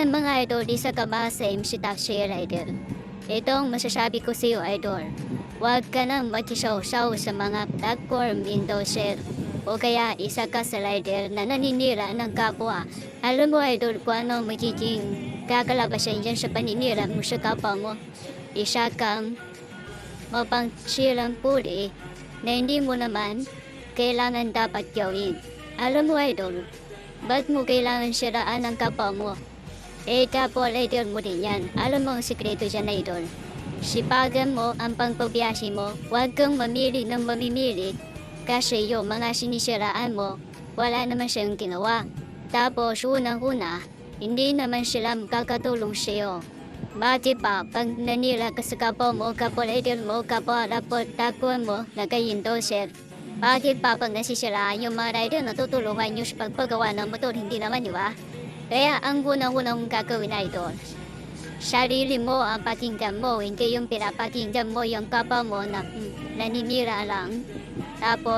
Ngayon mga idol, isa ka ba sa MC Taxi Rider? Itong masasabi ko sa iyo idol, huwag ka nang magkisaw-saw sa mga platform endorser o kaya isa ka sa rider na naninira ng kapwa. Alam mo idol kung ano magiging kakalabasan dyan sa paninira mo sa kapwa mo. Isa kang mapangsirang puri na hindi mo naman kailangan dapat gawin. Alam mo idol, ba't mo kailangan siraan ang kapwa mo? Kapwa rider mo din yan. Alam mo ang sikreto dyan idol. Sipagan mo ang pangpabiyasi mo. Huwag kang mamili ng mamimili kasi yung mga sinisiraan mo, wala naman siyang ginawa. Tapos unang-una, hindi naman sila makakatulong sa'yo. Bakit pa pag nanira ka sa kapwa mo, kapwa rider mo, kapwa raport takwa mo, nagka-endorser? Bakit pa pag nasisiraan yung mga rider na tutulungan nyo sa pagpagawa ng motor, hindi naman di ba? Kaya ang unang-unang gagawin idol, sarili mo ang pakinggan mo, hindi yung pinapakinggan mo yung kapwa mo na naninira lang. Tapos